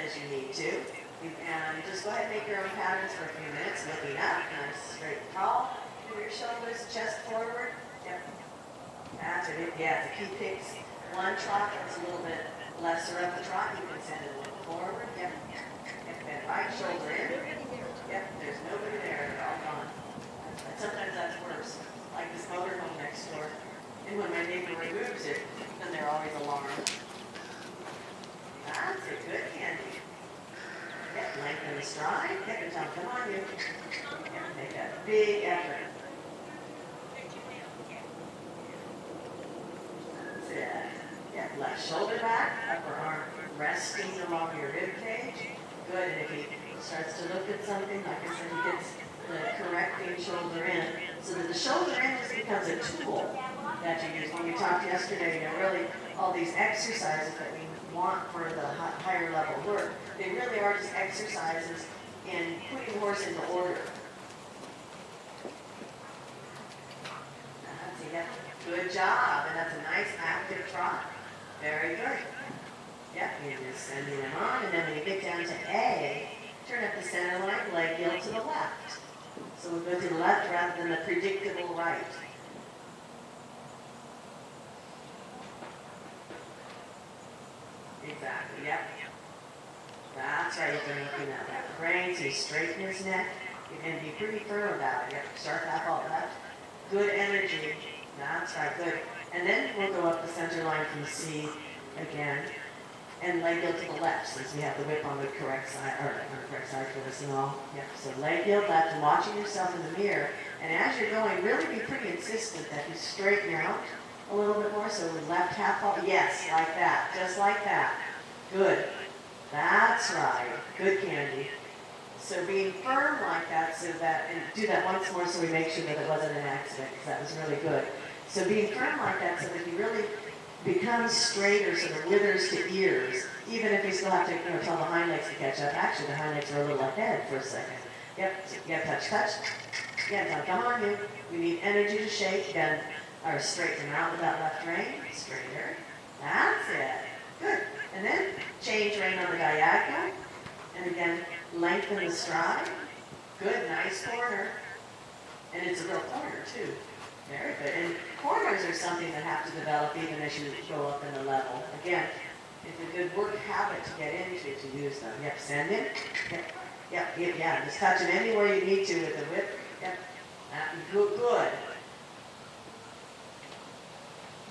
as you need to. And just go ahead and make your own patterns for a few minutes, looking up, nice, straight and tall. Move your shoulders, chest forward. Yep. That's it. Yeah, the key picks one trot that's a little bit lesser of the trot. You can send it a little forward. Yep. Yep. Bend right shoulder in. Yep. There's nobody there. They're all gone. Sometimes that's worse. Like this motorhome next door. And when my neighbor removes it, then they're always alarmed. That's it. Good, Candy. Yep. Lengthen the stride. Yep. And come on, you. Yep. Make a big effort. That's it. Yep. Left shoulder back. Upper arm resting along your rib cage. Good. And if he starts to look at something, like I said, he gets the correcting shoulder in, so that the shoulder in just becomes a tool that you use. When we talked yesterday, really all these exercises that we want for the higher level work, they really are just exercises in putting the horse into order. That's it. Good job, and that's a nice active trot. Very good. Yep, you're just sending them on, and then when you get down to A, turn up the center line, leg yield to the left. So we'll go to the left rather than the predictable right. Exactly, yep. That's right, you're looking at that brain, so you straighten his neck. You can be pretty firm about it. Yep, sharp back all left. Good energy. That's right, good. And then we'll go up the center line from C again. And leg yield to the left, since we have the whip on the correct side, or on the correct side for this and all. Yep, so leg yield left, and watching yourself in the mirror. And as you're going, really be pretty insistent that you straighten out a little bit more. So with left half fall, yes, like that, just like that. Good. That's right. Good, Candy. So being firm like that, so that, and do that once more so we make sure that it wasn't an accident, because that was really good. So being firm like that, so that you really becomes straighter, so the withers to ears, even if you still have to, tell the hind legs to catch up. Actually, the hind legs are a little ahead for a second. Yep, so yeah, touch. Yeah, come on, you. We need energy to shake, bend, or straighten out with that left rein. Straighter. That's it. Good. And then change rein on the diagonal. And again, lengthen the stride. Good, nice corner. And it's a real corner, too. Very good. And corners are something that have to develop even as you go up in the level. Again, it's a good work habit to get into to use them. Yep, send it. Yep, yeah. Just touch it anywhere you need to with the whip. Yep. Good.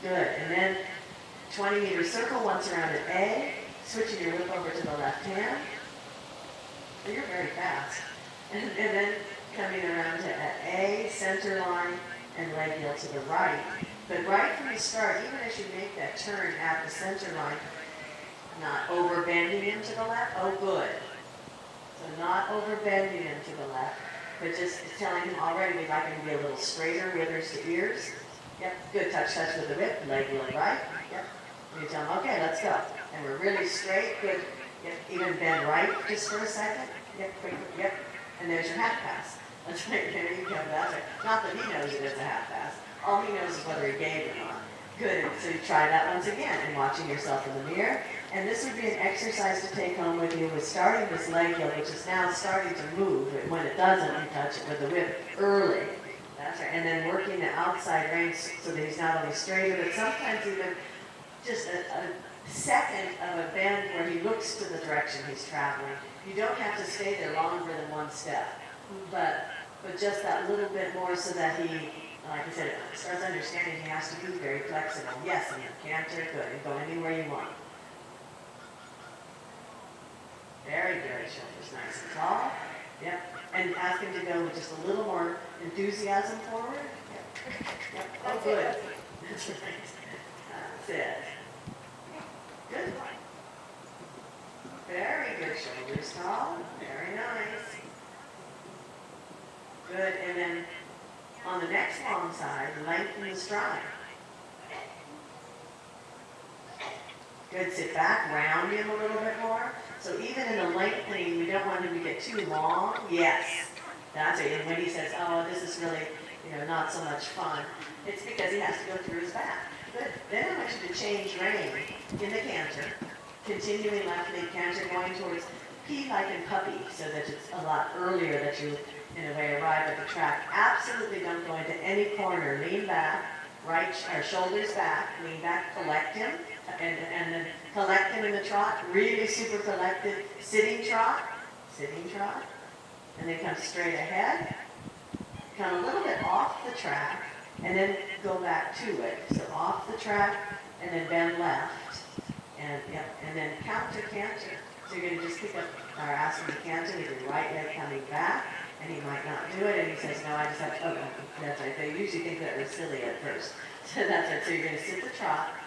Good. And then 20-meter circle once around at A, switching your whip over to the left hand. Well, you're very fast. And then coming around to at A, center line, and leg yield to the right. But right from the start, even as you make that turn at the center line, not over bending him to the left. Oh, good. So not over bending him to the left, but just telling him already we'd like him to be a little straighter, withers to ears. Yep, good. Touch with the whip, leg yield right. Yep. And you tell him, okay, let's go. And we're really straight. Good. Yep. Even bend right just for a second. Yep, quick. Yep. And there's your half pass. That's right, there you go. That's right. Not that he knows it is a half pass. All he knows is whether he gave or not. Good. So you try that once again and watching yourself in the mirror. And this would be an exercise to take home with you with starting this leg yield, which is now starting to move. And when it doesn't, you touch it with the whip early. That's right. And then working the outside rein so that he's not only straighter, but sometimes even just a second of a bend where he looks to the direction he's traveling. You don't have to stay there longer than one step. But just that little bit more so that he, like I said, starts understanding he has to be very flexible. Yes, and you canter, good, and go anywhere you want. Very good, shoulders nice and tall. Yep, and ask him to go with just a little more enthusiasm forward. Yep, oh good. That's right. That's it. Good. Very good, shoulders tall. Very nice. Good, and then on the next long side, lengthen the stride. Good, sit back, round him a little bit more. So even in the lengthening, we don't want him to get too long. Yes, that's it. And when he says, oh, this is really, not so much fun, it's because he has to go through his back. Good. Then I want you to change rein in the canter. continuing left lead canter, going towards P like in puppy, so that it's a lot earlier that you, in a way, arrive at the track. Absolutely don't go into any corner. Lean back, right, or shoulders back, lean back, collect him, and then collect him in the trot. Really super collected. Sitting trot, and then come straight ahead. Come a little bit off the track, and then go back to it. So off the track, and then bend left, and then counter canter. So you're going to just pick up, or ask him to canter with your right leg coming back, and he might not do it, and he says, no, I just have to, oh, that's right. They usually think that we're silly at first. So that's right. So you're going to sit the trot,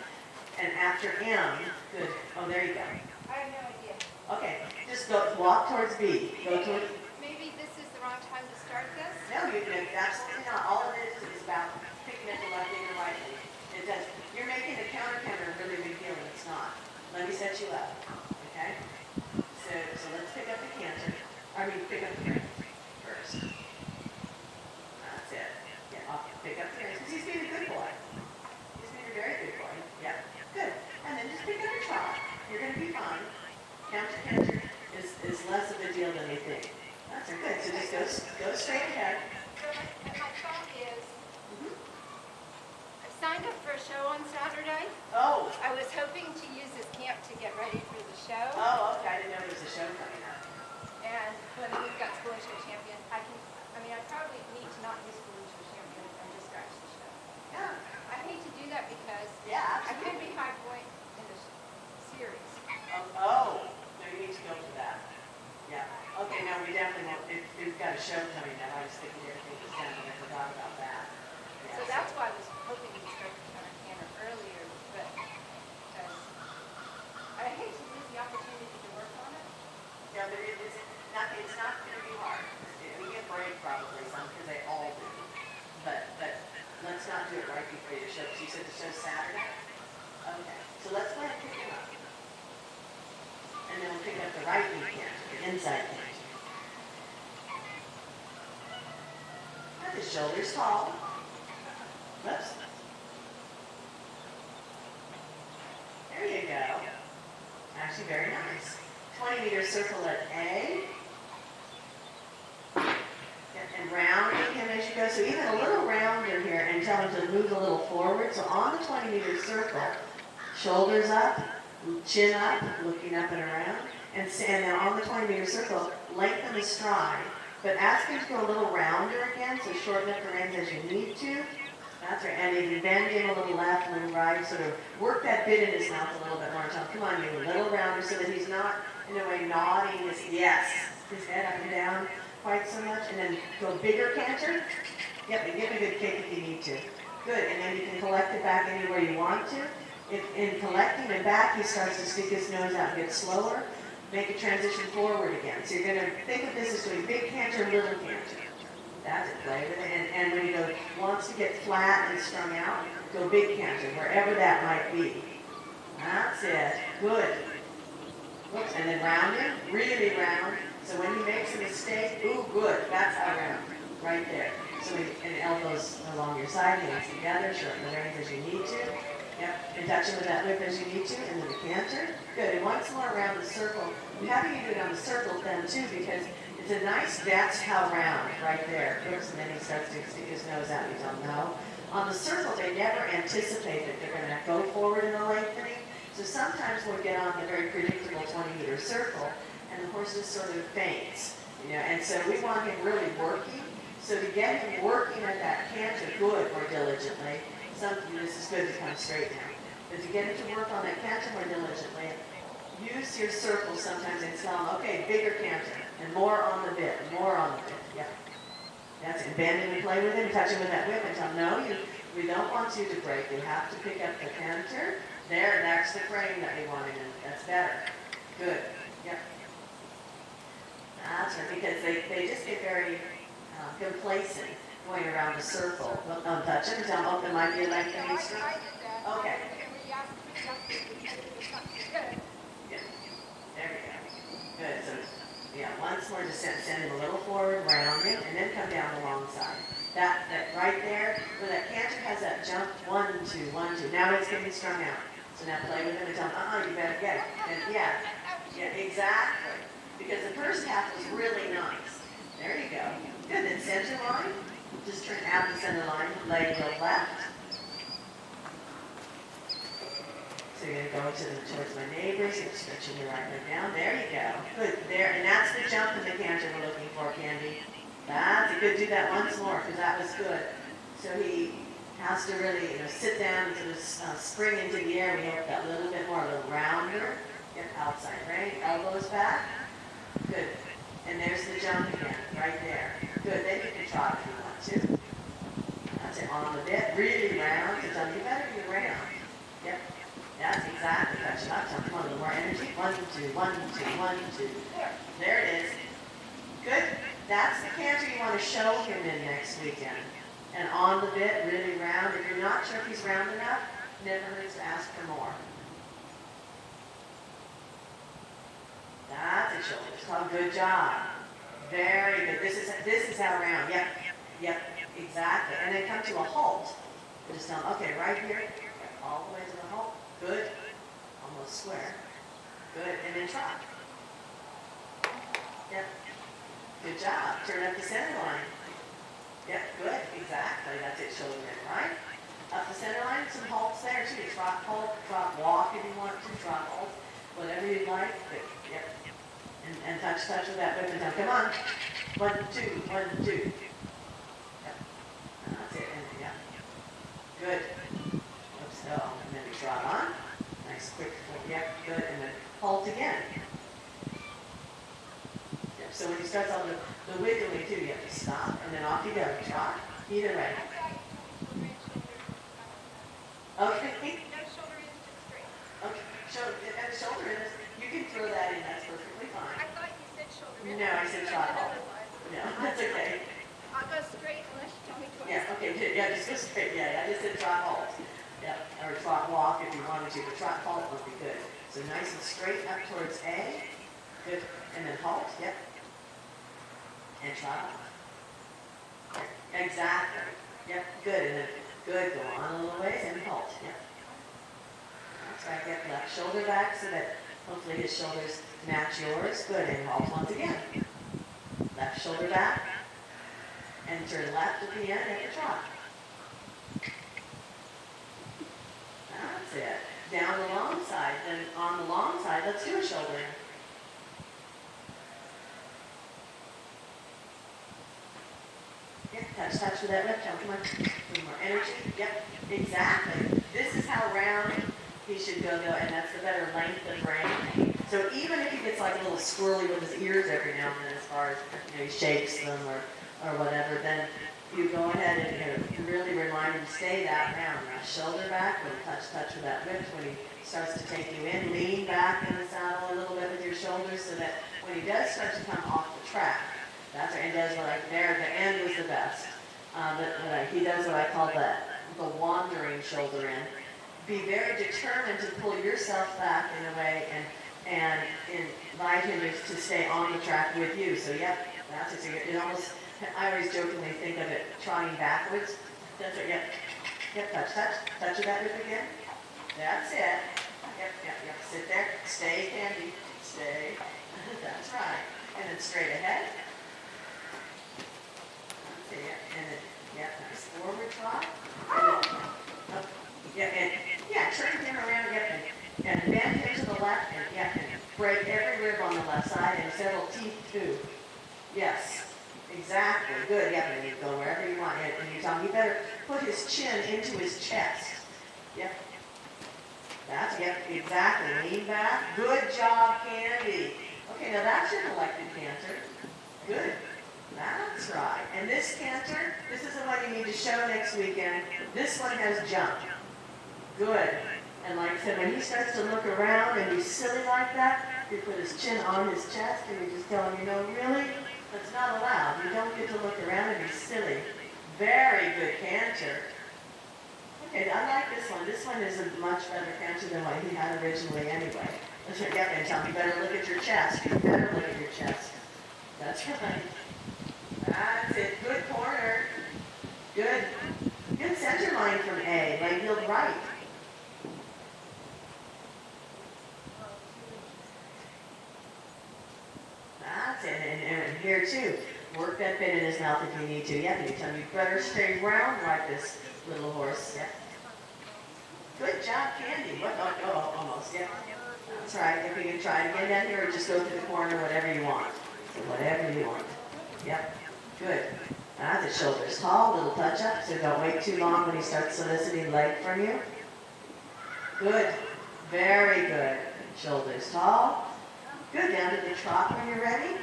and after M, good. Oh, there you go. I have no idea. Okay, just go walk towards B. Go towards. Maybe this is the wrong time to start this? No, you can absolutely not. All of it is about picking up the left leg and right leg. It does. You're making a counter a really big deal, and it's not. Let me set you up. Okay? So let's pick up the canter. Pick up the reins first. That's it. Yeah, pick up the reins. Because he's being a good boy. He's being a very good boy. Yeah. Good. And then just pick up your trot. You're going to be fine. Canter is less of a deal than you think. That's good. So just go straight ahead. So my thought is, I signed up for a show on Saturday. Oh. I was hoping to use this camp to get ready for the show. Oh, okay. I didn't know there was a show coming up. And when we've got Schooliship Champions, I probably need to not use Schooliship Champions and just scratch the show. Yeah. I hate to do that because Yeah, I can absolutely. be high point in the series. Oh, no, you need to go for that. Yeah. Okay, no, we definitely won't. We've got a show coming up. I was thinking everything was done, and I forgot about that. Yeah, So that's why I was hoping to start the counter canter earlier, but I hate to lose the opportunity to work on it. Yeah, but it's not going to be hard. We get break probably some because they all do. But let's not do it right before your show. So you said the show's Saturday? Okay. So let's go ahead and pick it up. And then we'll pick up the right knee canter, the inside canter. Have the shoulders tall. Whoops. There you go. Actually, very nice. 20-meter circle at A. And rounding him as you go. So even a little rounder here and tell him to move a little forward. So on the 20-meter circle, shoulders up, chin up, looking up and around. And then on the 20-meter circle, lengthen the stride. But ask him to go a little rounder again, so shorten up the reins as you need to. That's right. And if you bend him a little left, a little right, sort of work that bit in his mouth a little bit more. Tell him, come on, you a little rounder so that he's not, in a way, nodding his head up and down quite so much. And then go bigger canter. Yep, and give him a good kick if you need to. Good. And then you can collect it back anywhere you want to. If in collecting it back, he starts to stick his nose out and get slower. Make a transition forward again. So you're going to think of this as doing big canter, little canter. That's it, play with it. And when he wants to get flat and strung out, go big canter, wherever that might be. That's it. Good. Whoops. And then round him, really round. So when he makes a mistake, ooh, good. That's how round. Right there. So and elbows along your side, hands together, shorten the reins as you need to. Yep, and touch him with that whip as you need to, and then the canter. Good, and once more around the circle. I'm happy you do it on the circle then too, because it's a nice, that's how round, right there. Oops, and then he starts to stick his nose out, you don't know. On the circle, they never anticipate that they're going to go forward in the lengthening. So sometimes we'll get on the very predictable 20-meter circle, and the horse just sort of faints. And so we want him really working. So to get him working at that canter good more diligently, this is good to come straight now. But to get him to work on that canter more diligently, use your circle sometimes and tell him, okay, bigger canter, and more on the bit, more on the bit. Yep. That's it. Bend him and play with him, touch him with that whip, and tell him, no, we don't want you to break. You have to pick up the canter. There, that's the frame that we wanted, and that's better. Good. Yep. That's right, because they just get very complacent going around the circle. Don't touch him. Tell him, oh, there might be a lengthening stroke. I did that. Okay. Good. Yeah. There we go. Good. So, yeah, once more, just send him a little forward, round him, and then come down the long side. That right there, where that canter has that jump, 1, 2, 1, 2. Now it's getting strung out. So now play with him and tell him, you better get it. And yeah, exactly. Because the first half was really nice. There you go. Good, then center line. Just turn out the center line, leg go left. So you're going to go towards my neighbors, you're stretching your right leg down. There you go. Good, there. And that's the jump in the canter we're looking for, Candy. That's a good, do that once more, because that was good. So he has to really, sit down and sort of spring into the air. We hope that little bit more, a little rounder. Get outside, right? Elbows back. Good. And there's the jump again, right there. Good. Then you can trot if you want to. That's it. On the bit. Really round. You better be round. Yep. That's exactly. Touch it up. Come on, a little more energy. 1, 2, 1, 2, 1, 2. There it is. Good. That's the canter you want to show him in next weekend. And on the bit, really round. If you're not sure if he's round enough, never hurts to ask for more. That's it, shoulders. Oh, good job. Very good. This is how round. Yep, exactly. And then come to a halt. Just tell them, okay, right here, all the way to the halt. Good. Almost square. Good. And then trot. Yep. Good job. Turn up the center line. Yep, good. Exactly. That's it, shoulder in, right? Up the center line, some halts there too. Trot, halt, trot, walk if you want to. Trot, halt, whatever you'd like. Good. Yep. And touch with that whip and down. Come on. 1, 2, 1, 2. Yep. That's it. And yeah. Good. Oops. Oh, and then we trot on. Nice, quick. Yep. Good. And then halt again. Yep. So when he starts on the wiggling too, you have to stop and then off you go. Trot. Either way. Okay. No shoulder in, just straight. Okay. And the shoulder in. You can throw that in. That's perfectly fine. I thought you said shoulder in. No, I said trot halt. No, that's okay. I'll go straight unless you tell me twice. Yeah, okay, good. Yeah, just go straight. Yeah, I just said trot halt. Yeah, or trot walk if you wanted to, but trot halt would be good. So nice and straight up towards A. Good. And then halt. Yep. And trot. Exactly. Yep, good. And then good. Go on a little ways and halt. Yep. That's right. Get left shoulder back so that hopefully his shoulders match yours. Good. And halt once again. Left shoulder back. And turn left at the end and the trot. That's it. Down the long side. Then on the long side, let's do a shoulder in. Yep, touch with that left toe. Come on. A little more energy. Yep, exactly. This is how round he should go, and that's the better length of brain. So even if he gets like a little squirrely with his ears every now and then, as far as he shakes them or whatever, then you go ahead and really remind him to stay that round. Now shoulder back, when touch with that whip. When he starts to take you in, lean back in the saddle a little bit with your shoulders so that when he does start to come off the track, that's right, and does what the end was the best. He does what I call the wandering shoulder in. Be very determined to pull yourself back in a way and invite him to stay on the track with you. So yep, that's it. So it almost, I always jokingly think of it trotting backwards. That's it. Yep. Touch with that whip again. That's it. Yep. Sit there. Stay, Candy. Stay. That's right. And then straight ahead. That's it. And then, nice forward trot. And then, turn him around. And bend him to the left. And break every rib on the left side and several teeth too. Yes. Exactly. Good. Yep. And you go wherever you want. And you tell him he better put his chin into his chest. Yep. Exactly. Lean back. Good job, Candy. Okay, now that's your collected canter. Good. That's right. And this canter, this is the one you need to show next weekend. This one has jump. Good. And like I said, when he starts to look around and be silly like that, you put his chin on his chest and you just tell him, really? That's not allowed. You don't get to look around and be silly. Very good canter. Okay, I like this one. This one is a much better canter than what he had originally anyway. Let's get and tell him, you better look at your chest. You better look at your chest. That's right. That's it. Good corner. Good. Good center line from A. Leg heel right. And here too, work that bit in his mouth if you need to. Yep, anytime you better stay round like this little horse. Yep. Good job, Candy. What? Oh, almost. Yep. That's right. If you can try it again down here, or just go to the corner, whatever you want. So whatever you want. Yep. Good. That's it. Shoulders tall, little touch up, so don't wait too long when he starts soliciting leg from you. Good. Very good. Shoulders tall. Good. Down to the trot when you're ready.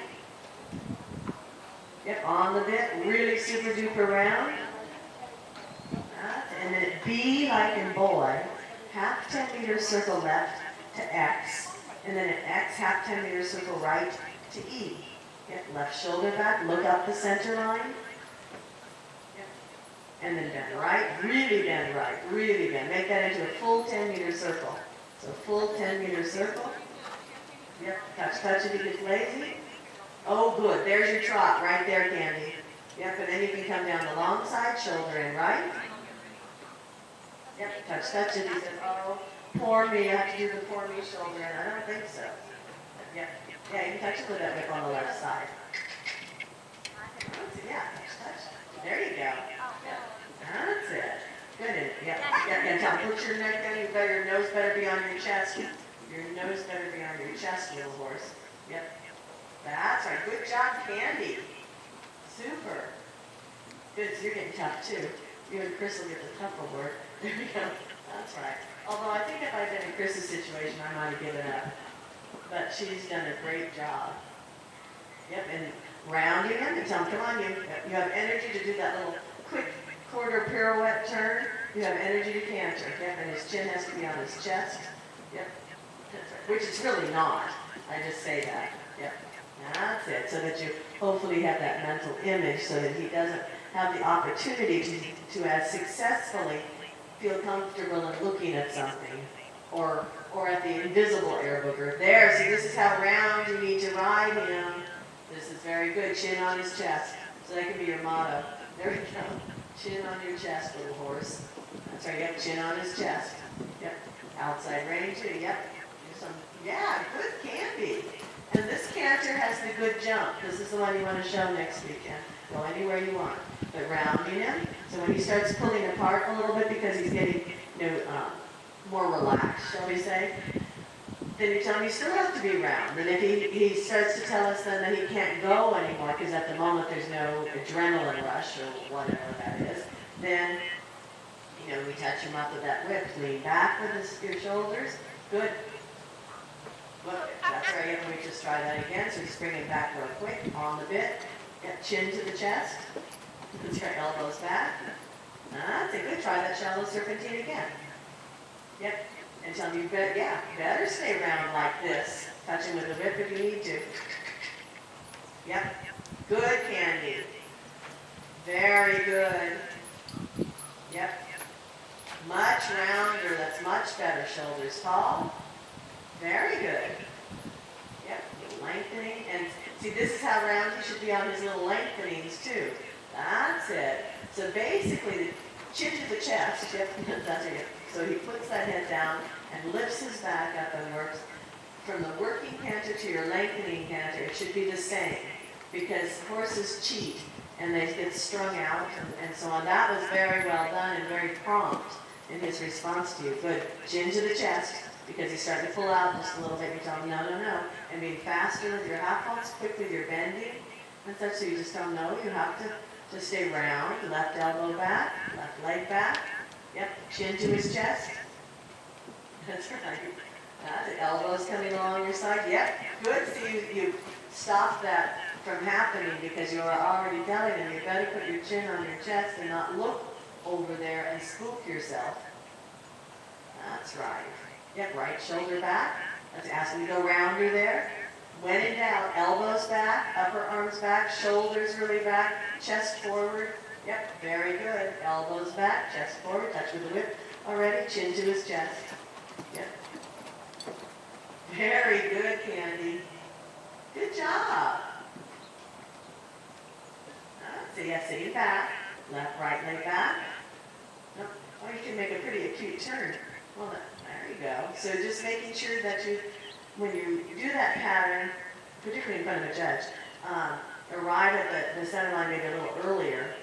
Yep, on the bit. Really super duper round. And then B like in boy. Half 10-meter circle left to X. And then an X half 10-meter circle right to E. Yep, left shoulder back. Look up the center line. Yep. And then bend right. Really bend right. Really bend. Make that into a full 10-meter circle. So full 10-meter circle. Yep, touch if he gets lazy. Oh, good. There's your trot right there, Candy. Yep, and then you can come down the long side, shoulder in right. Yep, touch if he says, oh, poor me, I have to do the poor me shoulder, and I don't think so. Yep, yeah, you can touch it with that whip on the left side. Yeah, touch. There you go. Yep. That's it. Good. Yep. And now put your neck down. Your nose better be on your chest. Your nose better be on your chest, little horse. Yep. That's right. Good job, Candy. Super. Good. So you're getting tough too. You and Chris will get the tough award. There we go. That's right. Although I think if I'd been in Chris's situation, I might have given up. But she's done a great job. Yep. And rounding him and tell him, come on, you have energy to do that little quick quarter pirouette turn. You have energy to canter. Yep. And his chin has to be on his chest. Yep. That's right. Which it's really not. I just say that. Yep. That's it. So that you hopefully have that mental image so that he doesn't have the opportunity to as successfully feel comfortable in looking at something or at the invisible air booger. There, see, this is how round you need to ride him. This is very good. Chin on his chest. So that can be your motto. There we go. Chin on your chest, little horse. That's right. Yep, chin on his chest. Yep. Outside rein too. Yep. Yeah, good Candy. And this canter has the good jump. This is the one you want to show next weekend. Go anywhere you want. But rounding him, so when he starts pulling apart a little bit because he's getting more relaxed, shall we say, then you tell him he still has to be round. And if he starts to tell us then that he can't go anymore because at the moment there's no adrenaline rush or whatever that is, then we touch him up with that whip. Lean back with your shoulders. Good. Look, that's right. Let me just try that again. So he's bringing back real quick on the bit. Get chin to the chest. Put your elbows back. That's a good. Try that shallow serpentine again. Yep. And tell me, better stay round like this. Touch him with the whip if you need to. Yep. Good, Candy. Very good. Yep. Much rounder. That's much better. Shoulders tall. Very good. Yep, lengthening. And see, this is how round he should be on his little lengthenings, too. That's it. So basically, the chin to the chest. Yep, that's it. So he puts that head down and lifts his back up and works. From the working canter to your lengthening canter, it should be the same. Because horses cheat, and they get strung out, and so on. That was very well done and very prompt in his response to you. Good. Chin to the chest. Because he's starting to pull out just a little bit. You tell him, no. And being faster with your half pumps, quick with your bending. And such, so you just tell him, no, you have to stay round. Left elbow back, left leg back. Yep, chin to his chest. That's right. The elbows coming along your side. Yep, good. So you stopped that from happening because you were already telling him you better put your chin on your chest and not look over there and spook yourself. That's right. Yep, right shoulder back. Let's ask him to go rounder there. When in doubt, elbows back, upper arms back, shoulders really back, chest forward. Yep, very good. Elbows back, chest forward, touch with the whip already, chin to his chest. Yep. Very good, Candy. Good job. So sitting back, left, right leg back. Oh, you can make a pretty acute turn. Well, there you go. So just making sure that when you do that pattern, particularly in front of a judge, arrive at the center line maybe a little earlier,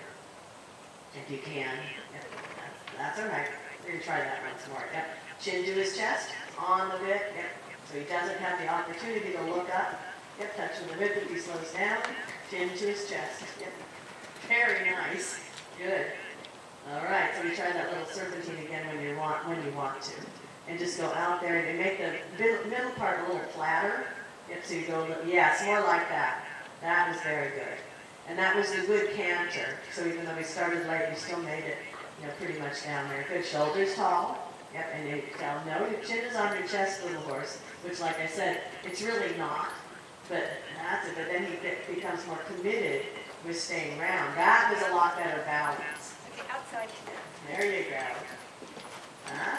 if you can. Yep, that's all right. We're going to try that once more. Yep. Chin to his chest, on the bit. Yep. So he doesn't have the opportunity to look up. Yep, touch with the bit if he slows down. Chin to his chest. Yep. Very nice. Good. All right, so we try that little serpentine again when you want to. And just go out there and make the middle part a little flatter. Yep, so you go, yes, more like that. That was very good. And that was the good canter. So even though we started late, we still made it, pretty much down there. Good, shoulders tall. Yep, and you tell, no, your chin is on your chest, little horse, which, like I said, it's really not. But that's it. But then he becomes more committed with staying round. That was a lot better balance. Okay, outside. There you go.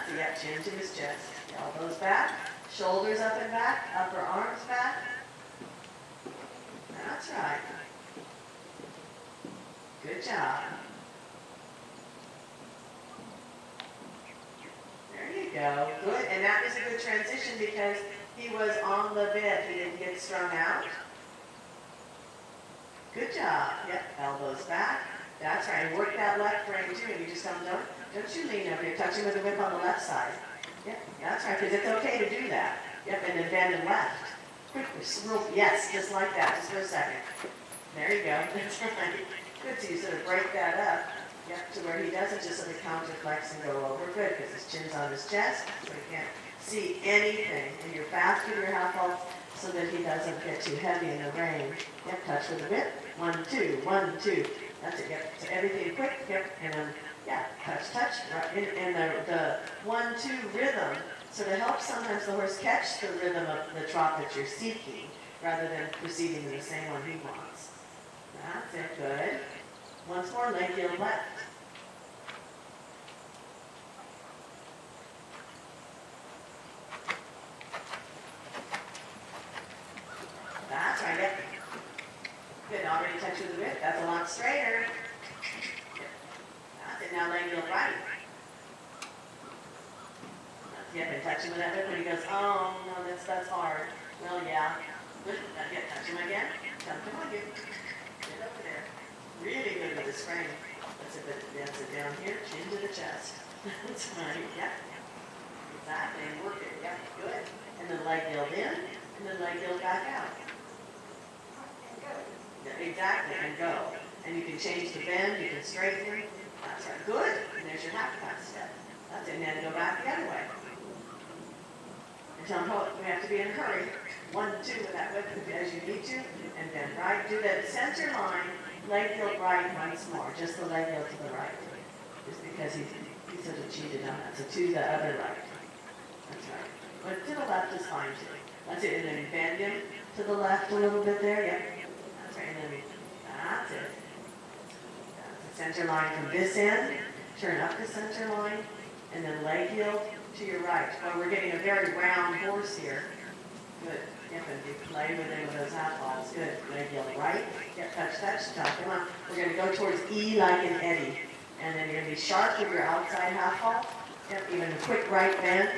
So yep, chin to his chest. Elbows back, shoulders up and back, upper arms back. That's right. Good job. There you go. Good. And that was a good transition because he was on the bit. He didn't get strung out. Good job. Yep. Elbows back. That's right. Work that left brain too. And you just tell him, don't you lean over here. Touch him with the whip on the left side. Yep. That's right. Because it's okay to do that. Yep. And then bend and left. Yes. Just like that. Just for a second. There you go. That's right. Good. So you sort of break that up. Yep. To where he doesn't just sort of counterflex and go over. Good. Because his chin's on his chest. So he can't see anything. And you're fast with your half halt so that he doesn't get too heavy in the range. Yep. Touch with the whip. 1, 2. 1, 2. That's it. Yep. So everything quick. Yep. And then, touch. Right. And the 1, 2 rhythm sort of helps sometimes the horse catch the rhythm of the trot that you're seeking rather than proceeding in the same one he wants. That's it. Good. Once more, leg heel left. That's right. Yep. Good. Already touch with the whip. That's a lot straighter. That's it. Now leg heel right. Yep, and touch him with that whip when he goes, oh, no, that's hard. Well, yeah. Good. Now, touch him again. Come on, get over there. Really good with the spring. That's it down here, chin to the chest. That's right, yep. Exactly, and work it, yep, good. And then leg heel in, and then leg heel back out. Yeah, exactly, and go. And you can change the bend, you can straighten. That's right, good. And there's your half cut step. That's it, and then go back the other way. And tell him, we have to be in a hurry. 1, 2 with that whip as you need to, and then right. Do that center line, leg heel right once more. Just the leg heel to the right. Just because he sort of cheated on that. So to the other right. That's right. But to the left is fine too. That's it. And then bend him to the left a little bit there. Yep. That's right. And then that's it. That's the center line from this end. Turn up the center line. And then leg heel to your right. Well, we're getting a very round horse here. Good. Yep, and you play with him with those half balls. Good. Leg heel right. Yep, touch. Come on. We're going to go towards E like an eddy. And then you're going to be sharp with your outside half ball. Yep, even a quick right bend.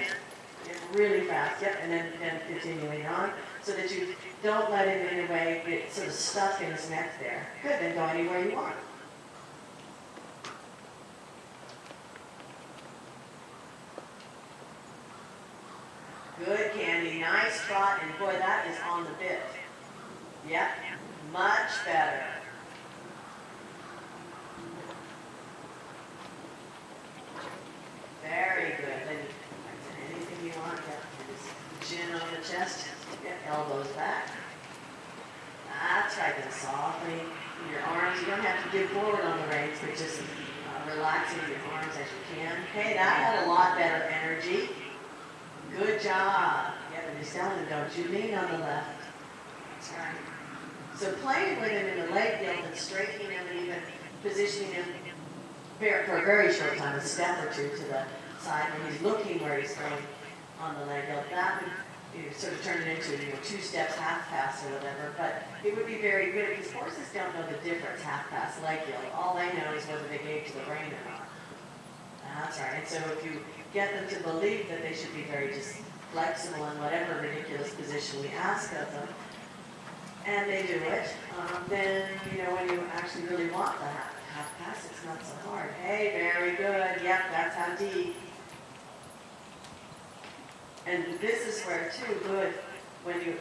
Yep, really fast. Yep, and then continuing on. So that you don't let him in a way get sort of stuck in his neck there. Good, then go anywhere you want. Good, Candy. Nice trot, and boy, that is on the bit. Yep, much better. Very good. Then anything you want. Yep, just chin on the chest. Yep, elbows back. That's right. Then softly your arms. You don't have to dig forward on the reins, but just relaxing your arms as you can. Hey, that had a lot better energy. Good job. Yep, and he's telling him, don't you lean on the left. That's right. So playing with him in the leg guild and straightening him and even positioning him for a very short time, a step or two to the side when he's looking where he's going on the leg guild, that would sort of turn it into 2 steps, half pass or whatever. But it would be very good because horses don't know the difference, half pass, leg guild. All they know is whether they gave to the rein or not. That's right. And so if you get them to believe that they should be very just flexible in whatever ridiculous position we ask of them, and they do it, then, you know, when you actually really want the half pass, it's not so hard. Hey, very good. Yep, that's how deep. And this is where, too, when you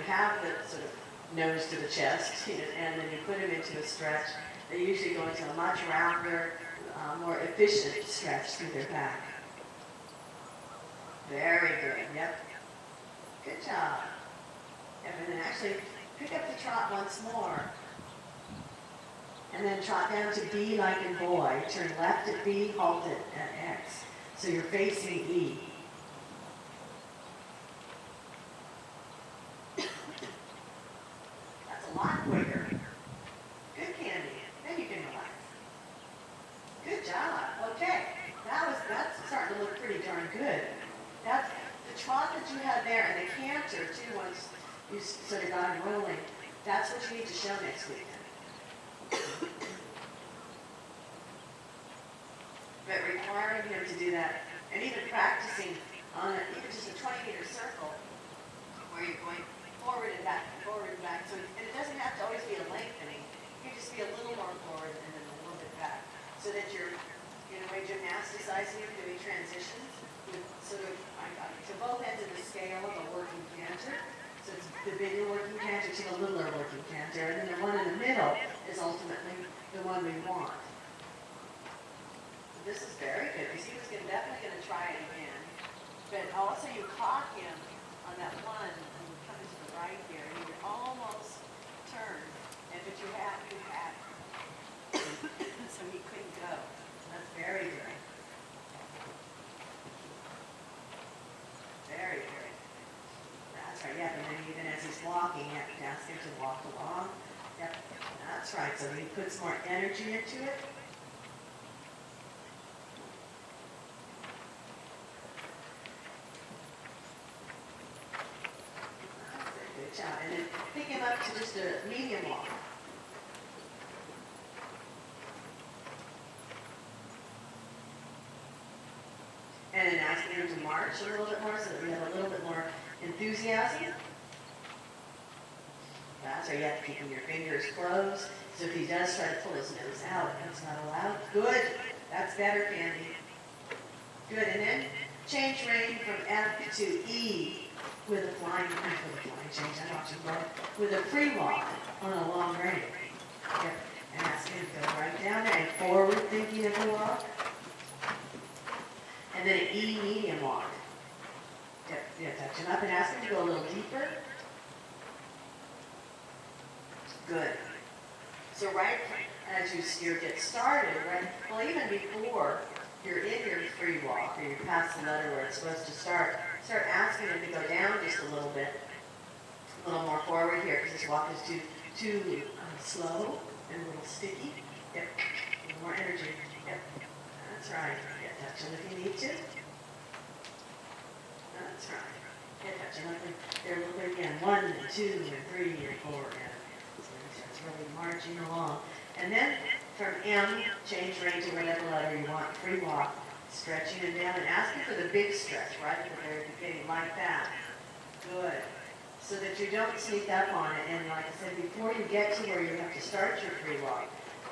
have the sort of nose to the chest, you know, and then you put them into a stretch, they usually go into a much rounder, more efficient stretch through their back. Very good. Yep. Good job. Yep, and then actually pick up the trot once more. And then trot down to B like in boy. Turn left at B, halt it at X. So you're facing E. That's a lot quicker. Good, Candy. Then you can relax. Good job. Okay. That's starting to look pretty darn good. That's the trot that you had there and the canter too once you sort of got it rolling. That's what you need to show next week. But requiring him to do that and even practicing on even just a 20-meter circle where you're going forward and back. So and it doesn't have to always be a lengthening. You can just be a little more forward and then a little bit back. So that you're, in a way, gymnasticizing and doing transitions with sort of, to both ends of the scale of a working canter. So it's the bigger working canter to the littler working canter. And then the one in the middle is ultimately the one we want. This is very good because he was definitely going to try it again. But also you caught him on that one and you come to the right here and you would almost turn. But you had so he couldn't go. That's very good. Very good. That's right. Yeah, and then even as he's walking, you have to ask him to walk along. Yep, that's right. So he puts more energy into it. Good job. And then pick him up to just a medium walk. And then asking him to march a little bit more so that we have a little bit more enthusiasm. That's right, you have to keep your fingers closed. So if he does try to pull his nose out, that's not allowed. Good. That's better, Candy. Good. And then change rein from F to E with a flying change. I don't know, with a free walk on a long rein. Yep. And ask him to go right down there and forward thinking of the walk. And then an E medium walk. Yep, touch him up and ask him to go a little deeper. Good. So right as you get started, right, well even before you're in your free walk or you're past the letter where it's supposed to start asking him to go down just a little bit, a little more forward here because this walk is too slow and a little sticky. Yep, a little more energy. Yep, that's right. Touch him if you need to. That's right. Yeah, touch him up there a little bit again. 1 and 2 and 3 and 4. And so he starts really marching along. And then from M, change rein to whatever letter you want. Free walk. Stretching him down and asking for the big stretch, right? At the very beginning, like that. Good. So that you don't sneak up on it. And like I said, before you get to where you have to start your free walk,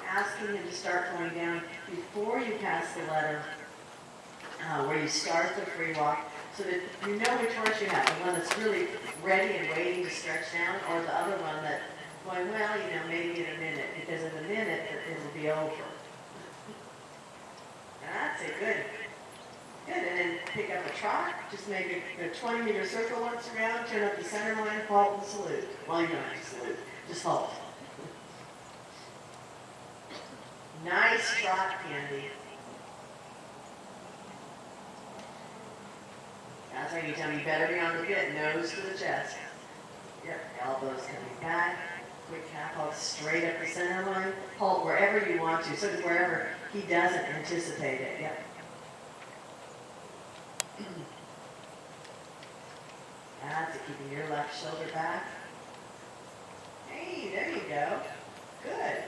asking him to start going down before you pass the letter where you start the free walk, so that you know which horse you have, the one that's really ready and waiting to stretch down, or the other one that going, well, you know, maybe in a minute, because in a minute it'll be over. That's it, good. Good, and then pick up a trot, just make a 20-meter circle once around, turn up the center line, halt and salute. Well, you don't have to salute, just halt. Nice trot, Candy. That's how you tell me better be on the bit, nose to the chest. Yep, elbows coming back. Quick half halt straight up the center line. Halt wherever you want to, sort of wherever he doesn't anticipate it. Yep. That's it, keeping your left shoulder back. Hey, there you go. Good.